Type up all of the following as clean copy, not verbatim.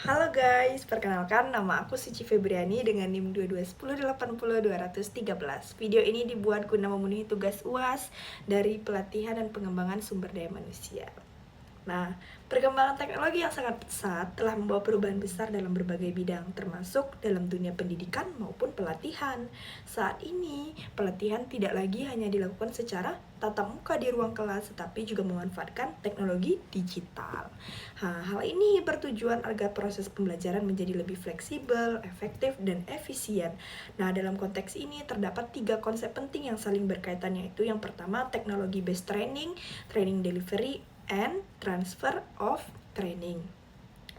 Halo guys, perkenalkan nama aku Suci Febriani dengan NIM 221080213. Video ini dibuat guna memenuhi tugas UAS dari pelatihan dan pengembangan sumber daya manusia. Nah, perkembangan teknologi yang sangat pesat telah membawa perubahan besar dalam berbagai bidang, termasuk dalam dunia pendidikan maupun pelatihan. Saat ini, pelatihan tidak lagi hanya dilakukan secara tatap muka di ruang kelas, tetapi juga memanfaatkan teknologi digital. Hal ini bertujuan agar proses pembelajaran menjadi lebih fleksibel, efektif, dan efisien. Nah, dalam konteks ini terdapat 3 konsep penting yang saling berkaitan, yaitu yang pertama, teknologi based training, training delivery, and transfer of training.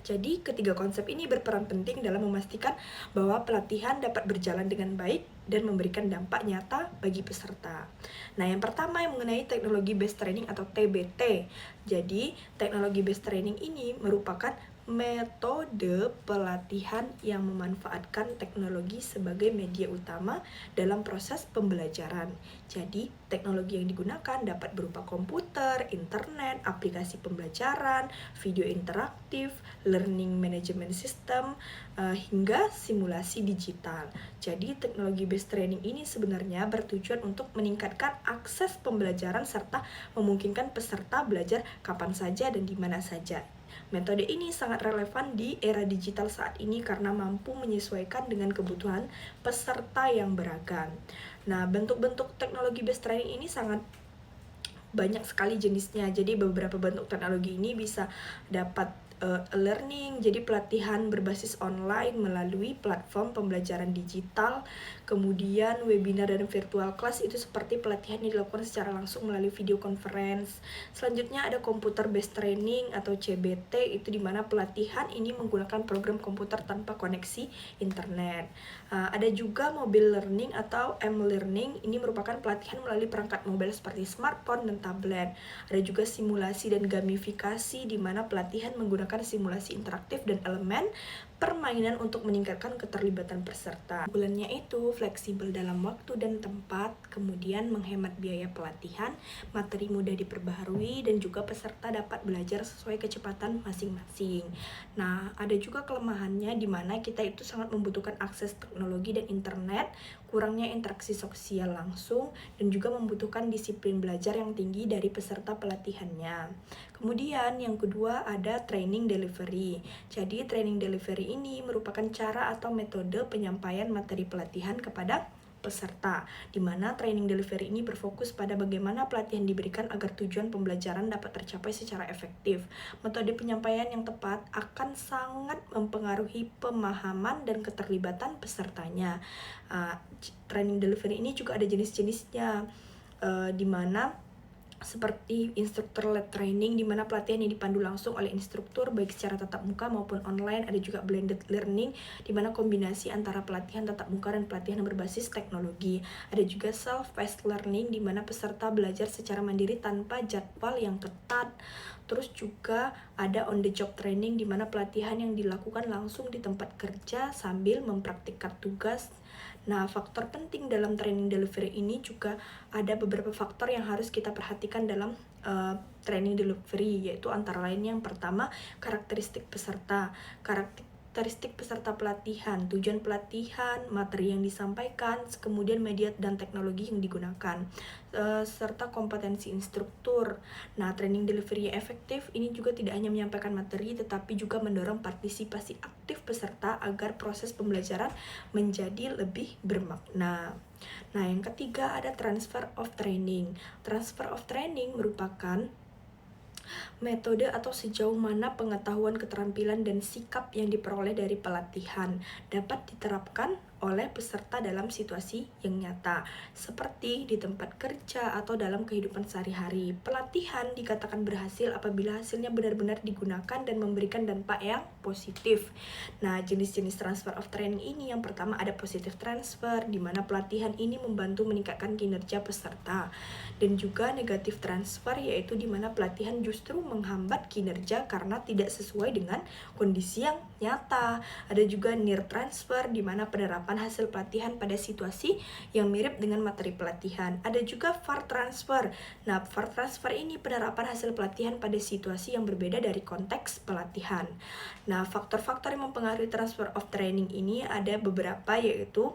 Jadi, ketiga konsep ini berperan penting dalam memastikan bahwa pelatihan dapat berjalan dengan baik dan memberikan dampak nyata bagi peserta. Nah, yang pertama yang mengenai teknologi based training atau TBT. Jadi, teknologi based training ini merupakan metode pelatihan yang memanfaatkan teknologi sebagai media utama dalam proses pembelajaran. Jadi, teknologi yang digunakan dapat berupa komputer, internet, aplikasi pembelajaran, video interaktif, learning management system, hingga simulasi digital. Jadi, teknologi based training ini sebenarnya bertujuan untuk meningkatkan akses pembelajaran serta memungkinkan peserta belajar kapan saja dan di mana saja. Metode ini sangat relevan di era digital saat ini karena mampu menyesuaikan dengan kebutuhan peserta yang beragam. Nah, bentuk-bentuk teknologi based training ini sangat banyak sekali jenisnya. Jadi beberapa bentuk teknologi ini bisa dapat learning, jadi pelatihan berbasis online melalui platform pembelajaran digital. Kemudian webinar dan virtual class itu seperti pelatihan yang dilakukan secara langsung melalui video conference. Selanjutnya ada computer based training atau CBT, itu dimana pelatihan ini menggunakan program komputer tanpa koneksi internet. Ada juga mobile learning atau m-learning, ini merupakan pelatihan melalui perangkat mobile seperti smartphone dan tablet. Ada juga simulasi dan gamifikasi, di mana pelatihan menggunakan simulasi interaktif dan elemen permainan untuk meningkatkan keterlibatan peserta. Bulannya itu fleksibel dalam waktu dan tempat, kemudian menghemat biaya pelatihan, materi mudah diperbaharui, dan juga peserta dapat belajar sesuai kecepatan masing-masing. Nah, ada juga kelemahannya di mana kita itu sangat membutuhkan akses teknologi dan internet, kurangnya interaksi sosial langsung, dan juga membutuhkan disiplin belajar yang tinggi dari peserta pelatihannya. Kemudian yang kedua ada training delivery. Jadi training delivery ini merupakan cara atau metode penyampaian materi pelatihan kepada peserta, di mana training delivery ini berfokus pada bagaimana pelatihan diberikan agar tujuan pembelajaran dapat tercapai secara efektif. Metode penyampaian yang tepat akan sangat mempengaruhi pemahaman dan keterlibatan pesertanya. Training delivery ini juga ada jenis-jenisnya, di mana seperti instructor-led training, di mana pelatihan yang dipandu langsung oleh instruktur baik secara tatap muka maupun online. Ada juga blended learning, di mana kombinasi antara pelatihan tatap muka dan pelatihan yang berbasis teknologi. Ada juga self-paced learning, di mana peserta belajar secara mandiri tanpa jadwal yang ketat. Terus juga ada on the job training, di mana pelatihan yang dilakukan langsung di tempat kerja sambil mempraktikkan tugas. Nah, faktor penting dalam training delivery ini juga ada beberapa faktor yang harus kita perhatikan dalam training delivery, yaitu antara lain yang pertama, karakteristik peserta. Karakteristik peserta pelatihan, tujuan pelatihan, materi yang disampaikan, kemudian media dan teknologi yang digunakan, serta kompetensi instruktur. Nah, training delivery yang efektif ini juga tidak hanya menyampaikan materi, tetapi juga mendorong partisipasi aktif peserta agar proses pembelajaran menjadi lebih bermakna. Nah, yang ketiga ada transfer of training. Transfer of training merupakan metode atau sejauh mana pengetahuan, keterampilan, dan sikap yang diperoleh dari pelatihan dapat diterapkan oleh peserta dalam situasi yang nyata, seperti di tempat kerja atau dalam kehidupan sehari-hari. Pelatihan dikatakan berhasil apabila hasilnya benar-benar digunakan dan memberikan dampak yang positif. Nah, jenis-jenis transfer of training ini yang pertama ada positive transfer, di mana pelatihan ini membantu meningkatkan kinerja peserta. Dan juga negative transfer, yaitu di mana pelatihan justru menghambat kinerja karena tidak sesuai dengan kondisi yang nyata. Ada juga near transfer, di mana penerapan penerapan hasil pelatihan pada situasi yang mirip dengan materi pelatihan. Ada juga VAR transfer. Nah, VAR transfer ini penerapan hasil pelatihan pada situasi yang berbeda dari konteks pelatihan. Nah, faktor-faktor yang mempengaruhi transfer of training ini ada beberapa, yaitu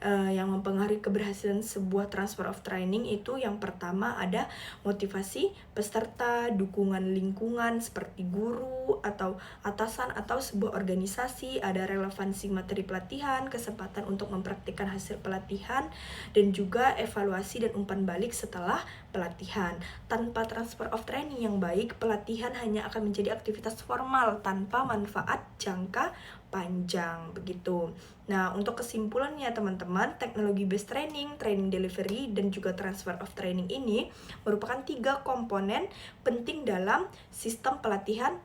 yang mempengaruhi keberhasilan sebuah transfer of training itu yang pertama ada motivasi peserta, dukungan lingkungan seperti guru atau atasan atau sebuah organisasi, ada relevansi materi pelatihan, kesempatan untuk mempraktikkan hasil pelatihan, dan juga evaluasi dan umpan balik setelah pelatihan. Tanpa transfer of training yang baik, pelatihan hanya akan menjadi aktivitas formal tanpa manfaat jangka panjang begitu. Nah, untuk kesimpulannya teman-teman, teknologi based training, training delivery, dan juga transfer of training ini merupakan 3 komponen penting dalam sistem pelatihan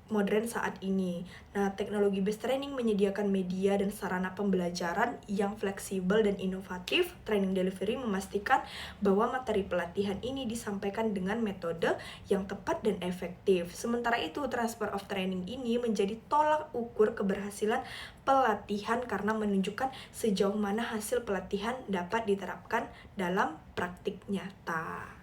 modern saat ini. Nah, teknologi based training menyediakan media dan sarana pembelajaran yang fleksibel dan inovatif. Training delivery memastikan bahwa materi pelatihan ini disampaikan dengan metode yang tepat dan efektif. Sementara itu, transfer of training ini menjadi tolak ukur keberhasilan pelatihan karena menunjukkan sejauh mana hasil pelatihan dapat diterapkan dalam praktik nyata.